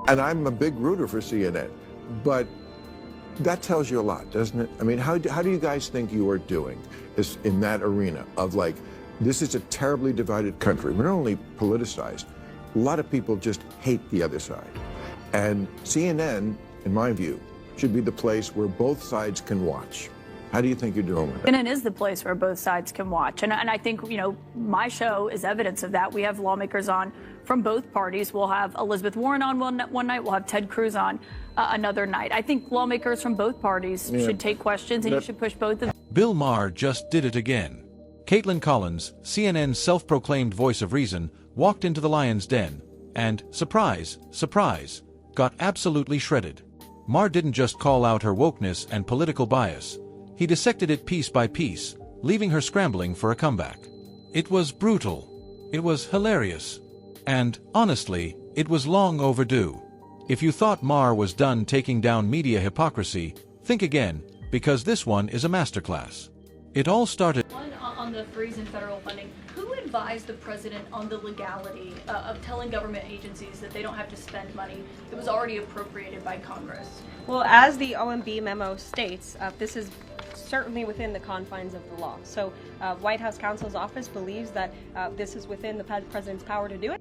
And I'm a big rooter for CNN, but that tells you a lot, doesn't it? I mean, how do you guys think you are doing in that arena of like, this is a terribly divided country. We're not only politicized, a lot of people just hate the other side. And CNN, in my view, should be the place where both sides can watch. How do you think you're doing with that? CNN is the place where both sides can watch. And I think, you know, my show is evidence of that. We have lawmakers on from both parties. We'll have Elizabeth Warren on one night. We'll have Ted Cruz on another night. I think lawmakers from both parties should take questions, and you should push both of them. Bill Maher just did it again. Kaitlan Collins, CNN's self-proclaimed voice of reason, walked into the lion's den and, surprise, surprise, got absolutely shredded. Maher didn't just call out her wokeness and political bias. He dissected it piece by piece, leaving her scrambling for a comeback. It was brutal. It was hilarious. And, honestly, it was long overdue. If you thought Maher was done taking down media hypocrisy, think again, because this one is a masterclass. It all started on the freeze in federal funding. Who advised the president on the legality of telling government agencies that they don't have to spend money that was already appropriated by Congress? Well, as the OMB memo states, this is certainly within the confines of the law. So White House counsel's office believes that this is within the president's power to do it.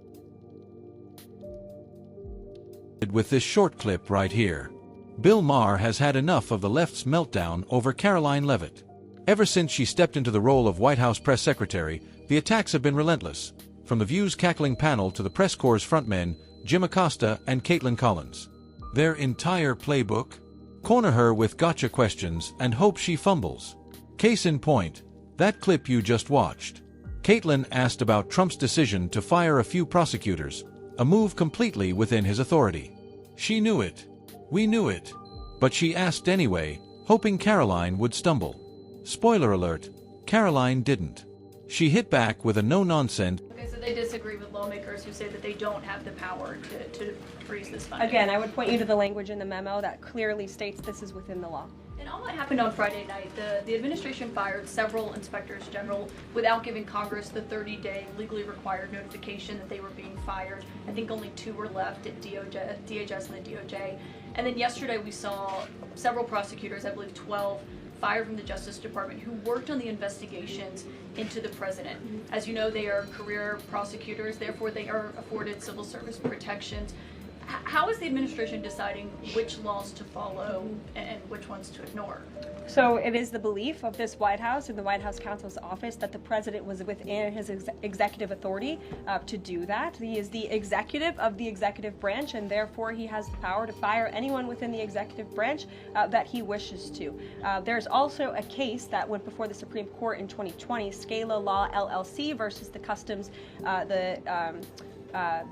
With this short clip right here. Bill Maher has had enough of the left's meltdown over Caroline Leavitt. Ever since she stepped into the role of White House press secretary, the attacks have been relentless, from the View's cackling panel to the press corps' frontmen, Jim Acosta and Kaitlan Collins. Their entire playbook? Corner her with gotcha questions and hope she fumbles. Case in point, that clip you just watched. Kaitlan asked about Trump's decision to fire a few prosecutors, a move completely within his authority. She knew it. We knew it. But she asked anyway, hoping Caroline would stumble. Spoiler alert, Caroline didn't. She hit back with a no-nonsense. Okay, so they disagree with lawmakers who say that they don't have the power to freeze this funding. Again, I would point you to the language in the memo that clearly states this is within the law. And all that happened on Friday night. The administration fired several inspectors general without giving Congress the 30-day legally required notification that they were being fired. I think only 2 were left at DHS and the DOJ. And then yesterday we saw several prosecutors, I believe 12, fired from the Justice Department who worked on the investigations into the president. As you know, they are career prosecutors, therefore they are afforded civil service protections. How is the administration deciding which laws to follow and which ones to ignore? So it is the belief of this White House and the White House counsel's office that the president was within his executive authority to do that. He is the executive of the executive branch, and therefore he has the power to fire anyone within the executive branch that he wishes to. There's also a case that went before the Supreme Court in 2020, Scala Law LLC versus the Customs,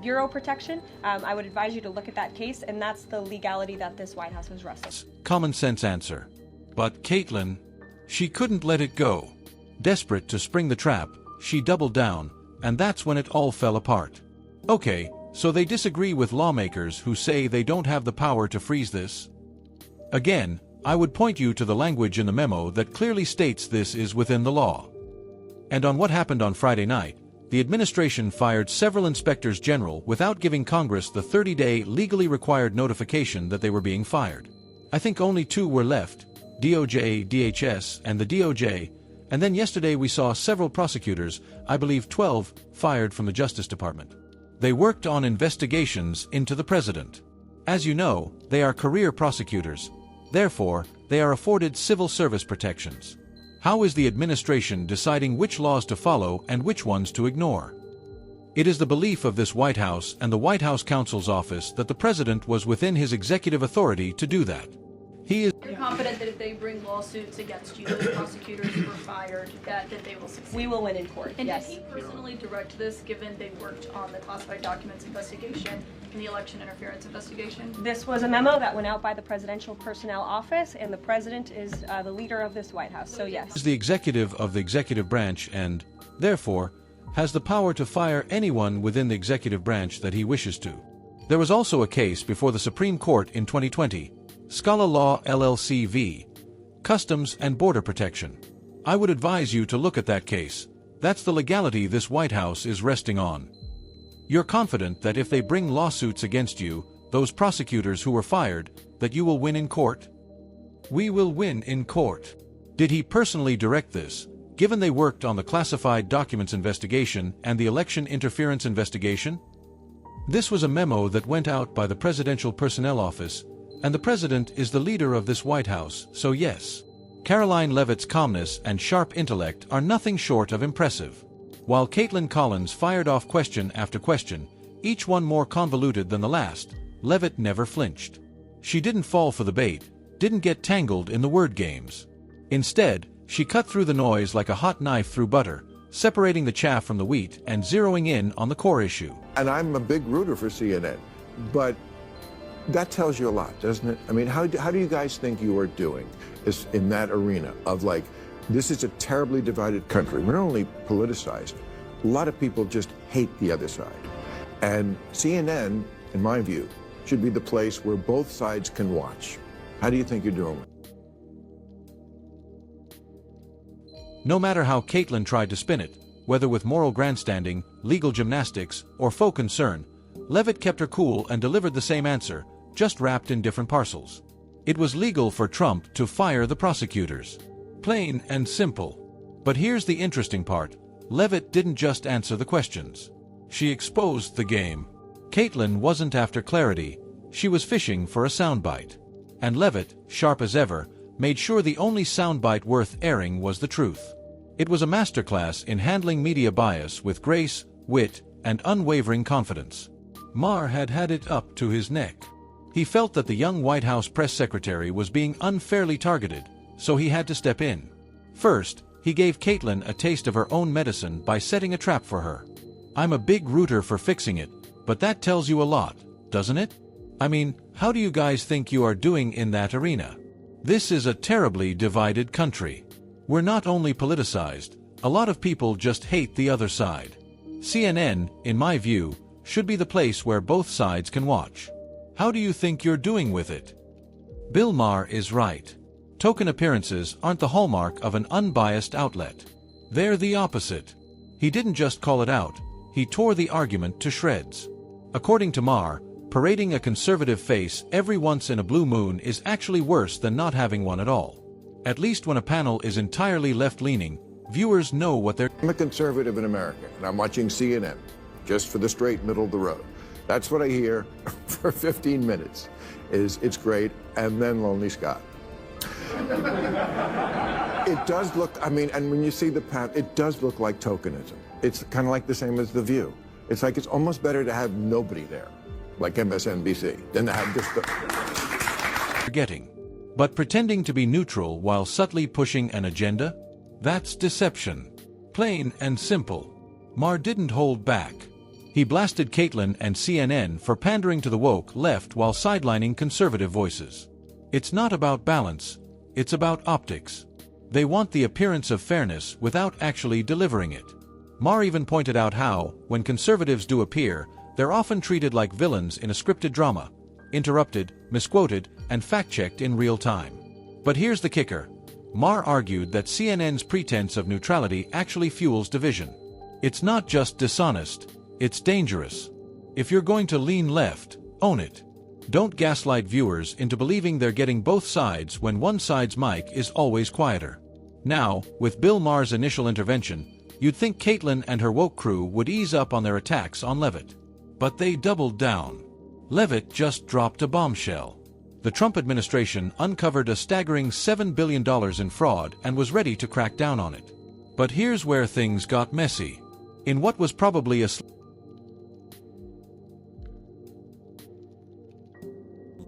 Bureau Protection. I would advise you to look at that case, and that's the legality that this White House was wrestling. Common sense answer. But Kaitlan, she couldn't let it go. Desperate to spring the trap, she doubled down, and that's when it all fell apart. Okay, so they disagree with lawmakers who say they don't have the power to freeze this? Again, I would point you to the language in the memo that clearly states this is within the law. And on what happened on Friday night, the administration fired several inspectors general without giving Congress the 30-day legally required notification that they were being fired. I think only 2 were left, DOJ, DHS, and the DOJ, and then yesterday we saw several prosecutors, I believe 12, fired from the Justice Department. They worked on investigations into the president. As you know, they are career prosecutors. Therefore, they are afforded civil service protections. How is the administration deciding which laws to follow and which ones to ignore? It is the belief of this White House and the White House counsel's office that the president was within his executive authority to do that. You're confident that if they bring lawsuits against you, those prosecutors who were fired, that they will succeed? We will win in court, and yes. Did he personally direct this, given they worked on the classified documents investigation and the election interference investigation? This was a memo that went out by the Presidential Personnel Office, and the president is the leader of this White House, so yes. Is the executive of the executive branch and, therefore, has the power to fire anyone within the executive branch that he wishes to. There was also a case before the Supreme Court in 2020, Scala Law LLC v. Customs and Border Protection. I would advise you to look at that case. That's the legality this White House is resting on. You're confident that if they bring lawsuits against you, those prosecutors who were fired, that you will win in court? We will win in court. Did he personally direct this, given they worked on the classified documents investigation and the election interference investigation? This was a memo that went out by the Presidential Personnel Office, and the president is the leader of this White House, so yes. Karoline Leavitt's calmness and sharp intellect are nothing short of impressive. While Kaitlan Collins fired off question after question, each one more convoluted than the last, Leavitt never flinched. She didn't fall for the bait, didn't get tangled in the word games. Instead, she cut through the noise like a hot knife through butter, separating the chaff from the wheat and zeroing in on the core issue. And I'm a big rooter for CNN, but that tells you a lot, doesn't it? I mean, how do you guys think you are doing in that arena of like, this is a terribly divided country. We're not only politicized, a lot of people just hate the other side. And CNN, in my view, should be the place where both sides can watch. How do you think you're doing? No matter how Kaitlan tried to spin it, whether with moral grandstanding, legal gymnastics, or faux concern, Leavitt kept her cool and delivered the same answer, just wrapped in different parcels. It was legal for Trump to fire the prosecutors. Plain and simple. But here's the interesting part. Leavitt didn't just answer the questions. She exposed the game. Kaitlan wasn't after clarity, she was fishing for a soundbite. And Leavitt, sharp as ever, made sure the only soundbite worth airing was the truth. It was a masterclass in handling media bias with grace, wit, and unwavering confidence. Maher had had it up to his neck. He felt that the young White House press secretary was being unfairly targeted, so he had to step in. First, he gave Kaitlan a taste of her own medicine by setting a trap for her. I'm a big rooter for fixing it, but that tells you a lot, doesn't it? I mean, how do you guys think you are doing in that arena? This is a terribly divided country. We're not only politicized, a lot of people just hate the other side. CNN, in my view, should be the place where both sides can watch. How do you think you're doing with it? Bill Maher is right. Token appearances aren't the hallmark of an unbiased outlet. They're the opposite. He didn't just call it out, he tore the argument to shreds. According to Maher, parading a conservative face every once in a blue moon is actually worse than not having one at all. At least when a panel is entirely left-leaning, viewers know what they're... I'm a conservative in America, and I'm watching CNN, just for the straight middle of the road. That's what I hear for 15 minutes, is it's great, and then Lonely Scott. It does look, I mean, and when you see the path, it does look like tokenism. It's kind of like the same as The View. It's like it's almost better to have nobody there, like MSNBC, than to have just the... Forgetting. But pretending to be neutral while subtly pushing an agenda? That's deception. Plain and simple. Maher didn't hold back. He blasted Kaitlan and CNN for pandering to the woke left while sidelining conservative voices. It's not about balance, it's about optics. They want the appearance of fairness without actually delivering it. Maher even pointed out how, when conservatives do appear, they're often treated like villains in a scripted drama, interrupted, misquoted, and fact-checked in real time. But here's the kicker. Maher argued that CNN's pretense of neutrality actually fuels division. It's not just dishonest, it's dangerous. If you're going to lean left, own it. Don't gaslight viewers into believing they're getting both sides when one side's mic is always quieter. Now, with Bill Maher's initial intervention, you'd think Kaitlan and her woke crew would ease up on their attacks on Leavitt. But they doubled down. Leavitt just dropped a bombshell. The Trump administration uncovered a staggering $7 billion in fraud and was ready to crack down on it. But here's where things got messy. In what was probably a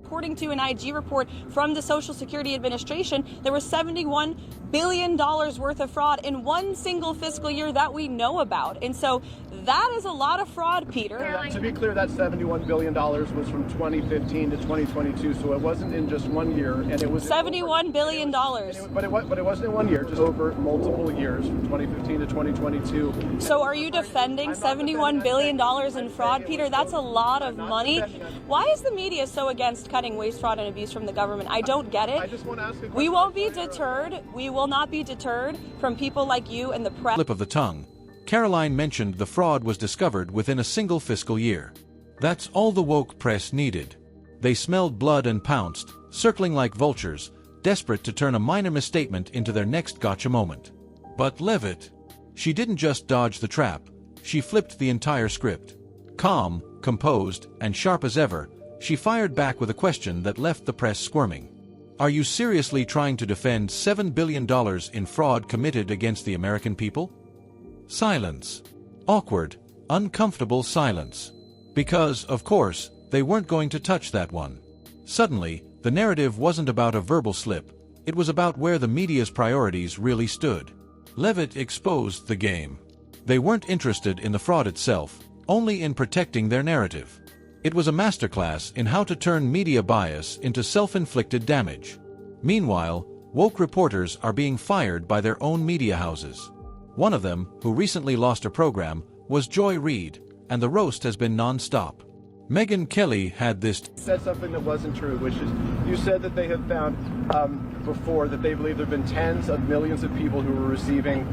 According to an IG report from the Social Security Administration, there was $71 billion worth of fraud in one single fiscal year that we know about. And so that is a lot of fraud, Peter. To be clear, that $71 billion was from 2015 to 2022, so it wasn't in just 1 year. And it was $71 billion. But it wasn't in 1 year, just over multiple years from 2015 to 2022. So are you defending $71 billion in fraud, Peter? That's a lot of money. Why is the media so against cutting waste, fraud, and abuse from the government? I don't get it. I just want to ask a question. We won't be deterred. We will not be deterred from people like you and the press. Slip of the tongue. Karoline mentioned the fraud was discovered within a single fiscal year. That's all the woke press needed. They smelled blood and pounced, circling like vultures, desperate to turn a minor misstatement into their next gotcha moment. But Levitt, she didn't just dodge the trap, she flipped the entire script. Calm, composed, and sharp as ever, she fired back with a question that left the press squirming. Are you seriously trying to defend $7 billion in fraud committed against the American people? Silence. Awkward, uncomfortable silence. Because, of course, they weren't going to touch that one. Suddenly, the narrative wasn't about a verbal slip, it was about where the media's priorities really stood. Levitt exposed the game. They weren't interested in the fraud itself, only in protecting their narrative. It was a masterclass in how to turn media bias into self-inflicted damage. Meanwhile, woke reporters are being fired by their own media houses. One of them, who recently lost a program, was Joy Reid, and the roast has been non-stop. Megyn Kelly had this said something that wasn't true, which is you said that they have found before that they believe there have been tens of millions of people who were receiving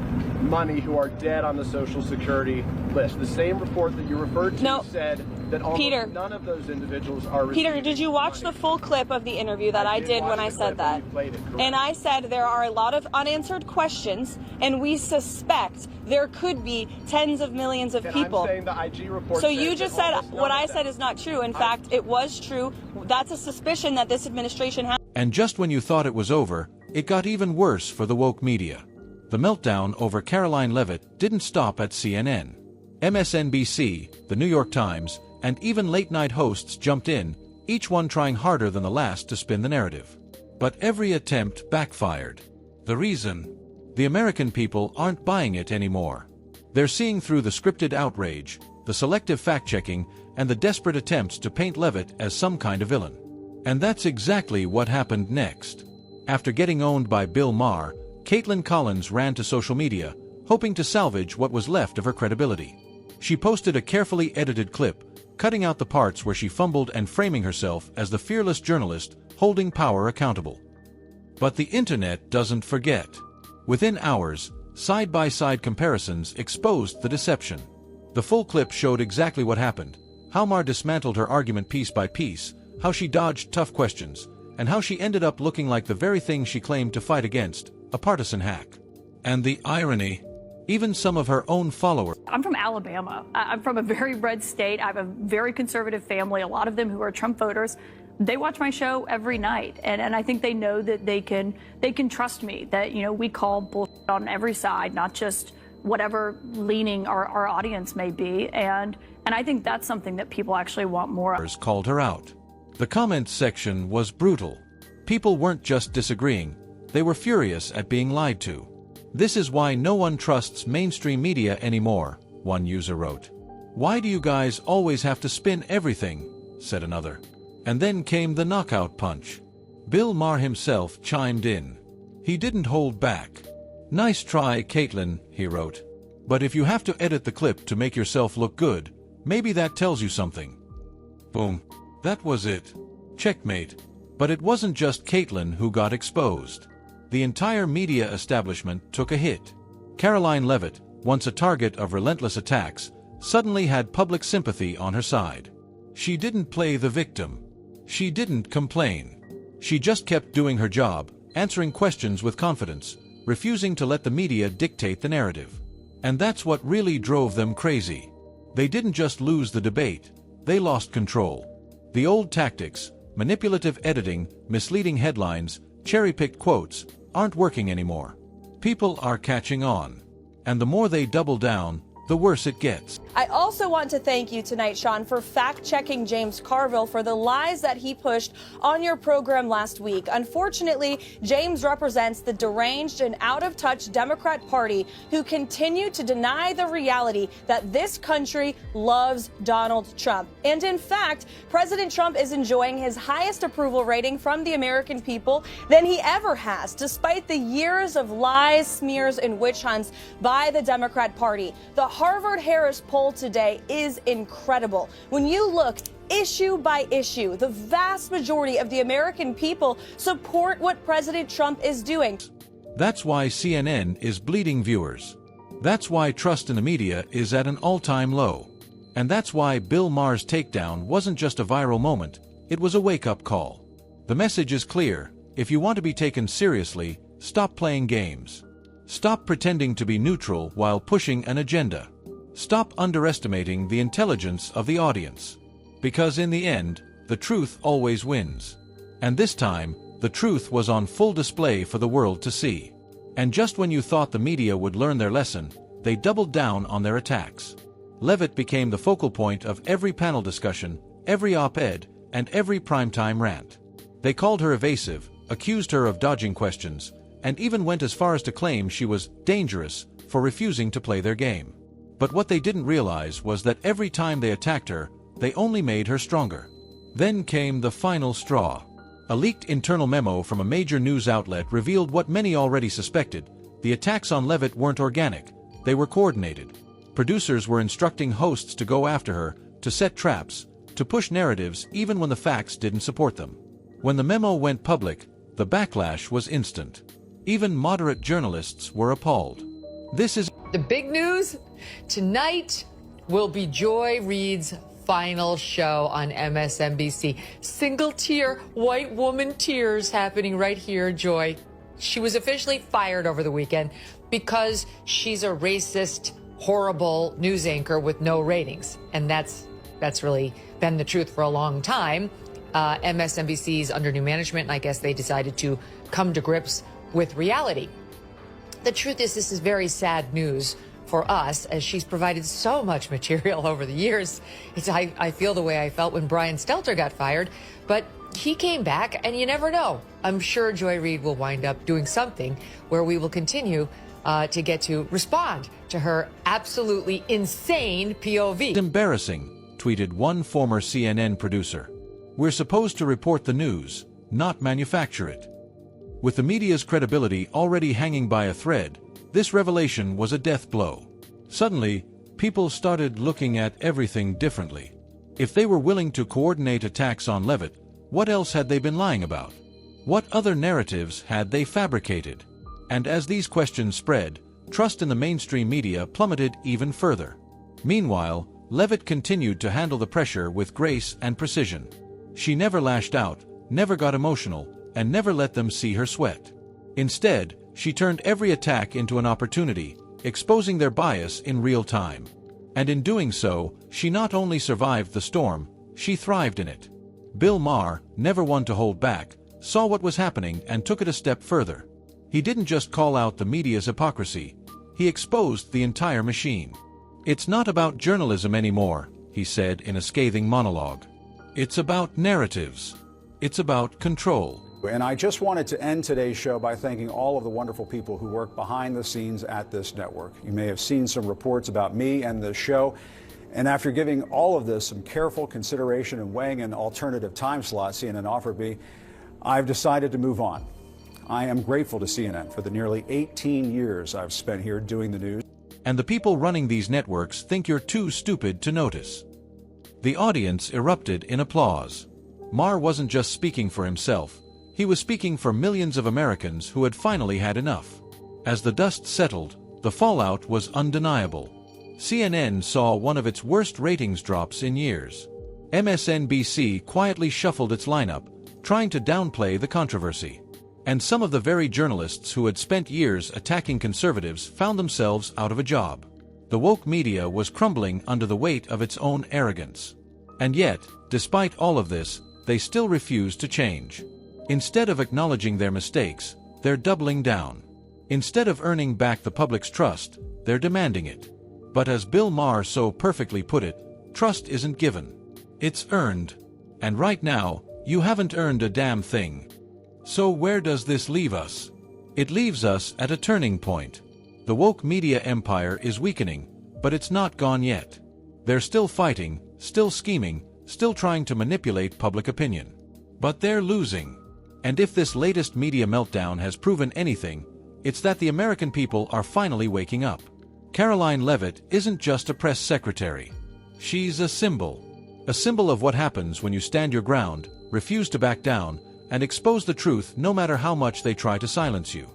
money who are dead on the Social Security list. The same report that you referred to said that almost none of those individuals are receiving Peter, did you watch the full clip of the interview that I did when I said that? And I said there are a lot of unanswered questions, and we suspect there could be tens of millions of people. I'm saying the IG report so you just said what I said is not true. In fact, it was true. That's a suspicion that this administration has. And just when you thought it was over, it got even worse for the woke media. The meltdown over Karoline Leavitt didn't stop at CNN. MSNBC, The New York Times, and even late-night hosts jumped in, each one trying harder than the last to spin the narrative. But every attempt backfired. The reason? The American people aren't buying it anymore. They're seeing through the scripted outrage, the selective fact-checking, and the desperate attempts to paint Leavitt as some kind of villain. And that's exactly what happened next. After getting owned by Bill Maher, Kaitlan Collins ran to social media, hoping to salvage what was left of her credibility. She posted a carefully edited clip, cutting out the parts where she fumbled and framing herself as the fearless journalist holding power accountable. But the internet doesn't forget. Within hours, side-by-side comparisons exposed the deception. The full clip showed exactly what happened, how Maher dismantled her argument piece by piece, how she dodged tough questions, and how she ended up looking like the very thing she claimed to fight against, a partisan hack. And the irony, even some of her own followers. I'm from Alabama. I'm from a very red state. I have a very conservative family, a lot of them who are Trump voters. They watch my show every night, and I think they know that they can trust me, that, you know, we call bullshit on every side, not just whatever leaning our audience may be, and I think that's something that people actually want more of. Called her out. The comments section was brutal. People weren't just disagreeing, they were furious at being lied to. This is why no one trusts mainstream media anymore, one user wrote. Why do you guys always have to spin everything? Said another. And then came the knockout punch. Bill Maher himself chimed in. He didn't hold back. Nice try, Kaitlan, he wrote. But if you have to edit the clip to make yourself look good, maybe that tells you something. Boom. That was it. Checkmate. But it wasn't just Kaitlan who got exposed. The entire media establishment took a hit. Karoline Leavitt, once a target of relentless attacks, suddenly had public sympathy on her side. She didn't play the victim. She didn't complain. She just kept doing her job, answering questions with confidence, refusing to let the media dictate the narrative. And that's what really drove them crazy. They didn't just lose the debate, they lost control. The old tactics, manipulative editing, misleading headlines, cherry-picked quotes, aren't working anymore. People are catching on. And the more they double down, the worse it gets. I also want to thank you tonight, Sean, for fact-checking James Carville for the lies that he pushed on your program last week. Unfortunately, James represents the deranged and out-of-touch Democrat Party who continue to deny the reality that this country loves Donald Trump. And in fact, President Trump is enjoying his highest approval rating from the American people than he ever has, despite the years of lies, smears, and witch hunts by the Democrat Party. The Harvard-Harris poll today is incredible. When you look issue by issue, the vast majority of the American people support what President Trump is doing. That's why CNN is bleeding viewers. That's why trust in the media is at an all-time low. And that's why Bill Maher's takedown wasn't just a viral moment, It was a wake-up call. The message is clear: if you want to be taken seriously, stop playing games. Stop pretending to be neutral while pushing an agenda. Stop underestimating the intelligence of the audience. Because in the end, the truth always wins. And this time, the truth was on full display for the world to see. And just when you thought the media would learn their lesson, they doubled down on their attacks. Levitt became the focal point of every panel discussion, every op-ed, and every primetime rant. They called her evasive, accused her of dodging questions, and even went as far as to claim she was dangerous for refusing to play their game. But what they didn't realize was that every time they attacked her, they only made her stronger. Then came the final straw. A leaked internal memo from a major news outlet revealed what many already suspected: the attacks on Levitt weren't organic, they were coordinated. Producers were instructing hosts to go after her, to set traps, to push narratives even when the facts didn't support them. When the memo went public, the backlash was instant. Even moderate journalists were appalled. This is the big news. Tonight will be Joy Reid's final show on MSNBC. Single tear, white woman tears happening right here, Joy. She was officially fired over the weekend because she's a racist, horrible news anchor with no ratings. And that's really been the truth for a long time. MSNBC's under new management, and I guess they decided to come to grips with reality. The truth is, this is very sad news for us, as she's provided so much material over the years. I feel the way I felt when Brian Stelter got fired, but he came back, and you never know. I'm sure Joy Reid will wind up doing something where we will continue to get to respond to her absolutely insane POV. It's embarrassing, tweeted one former CNN producer. We're supposed to report the news, not manufacture it. With the media's credibility already hanging by a thread, this revelation was a death blow. Suddenly, people started looking at everything differently. If they were willing to coordinate attacks on Levitt, what else had they been lying about? What other narratives had they fabricated? And as these questions spread, trust in the mainstream media plummeted even further. Meanwhile, Levitt continued to handle the pressure with grace and precision. She never lashed out, never got emotional, and never let them see her sweat. Instead, she turned every attack into an opportunity, exposing their bias in real time. And in doing so, she not only survived the storm, she thrived in it. Bill Maher, never one to hold back, saw what was happening and took it a step further. He didn't just call out the media's hypocrisy, he exposed the entire machine. It's not about journalism anymore, he said in a scathing monologue. It's about narratives. It's about control. And I just wanted to end today's show by thanking all of the wonderful people who work behind the scenes at this network. You may have seen some reports about me and the show. And after giving all of this some careful consideration and weighing an alternative time slot CNN offered me, I've decided to move on. I am grateful to CNN for the nearly 18 years I've spent here doing the news. And the people running these networks think you're too stupid to notice. The audience erupted in applause. Maher wasn't just speaking for himself. He was speaking for millions of Americans who had finally had enough. As the dust settled, the fallout was undeniable. CNN saw one of its worst ratings drops in years. MSNBC quietly shuffled its lineup, trying to downplay the controversy. And some of the very journalists who had spent years attacking conservatives found themselves out of a job. The woke media was crumbling under the weight of its own arrogance. And yet, despite all of this, they still refused to change. Instead of acknowledging their mistakes, they're doubling down. Instead of earning back the public's trust, they're demanding it. But as Bill Maher so perfectly put it, trust isn't given. It's earned. And right now, you haven't earned a damn thing. So where does this leave us? It leaves us at a turning point. The woke media empire is weakening, but it's not gone yet. They're still fighting, still scheming, still trying to manipulate public opinion. But they're losing. And if this latest media meltdown has proven anything, it's that the American people are finally waking up. Karoline Leavitt isn't just a press secretary. She's a symbol. A symbol of what happens when you stand your ground, refuse to back down, and expose the truth no matter how much they try to silence you.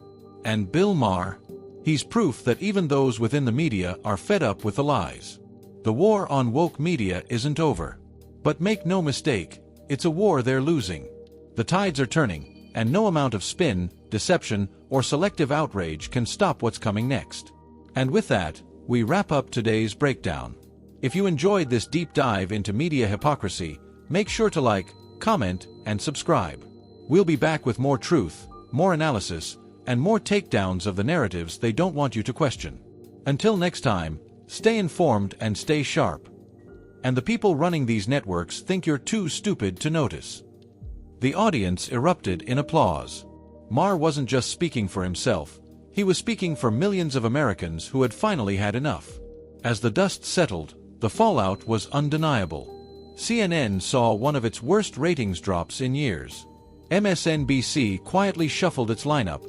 And Bill Maher? He's proof that even those within the media are fed up with the lies. The war on woke media isn't over. But make no mistake, It's a war they're losing. The tides are turning, and no amount of spin, deception, or selective outrage can stop what's coming next. And with that, we wrap up today's breakdown. If you enjoyed this deep dive into media hypocrisy, make sure to like, comment, and subscribe. We'll be back with more truth, more analysis, and more takedowns of the narratives they don't want you to question. Until next time, stay informed and stay sharp. And the people running these networks think you're too stupid to notice. The audience erupted in applause. Maher wasn't just speaking for himself, he was speaking for millions of Americans who had finally had enough. As the dust settled, the fallout was undeniable. CNN saw one of its worst ratings drops in years. MSNBC quietly shuffled its lineup,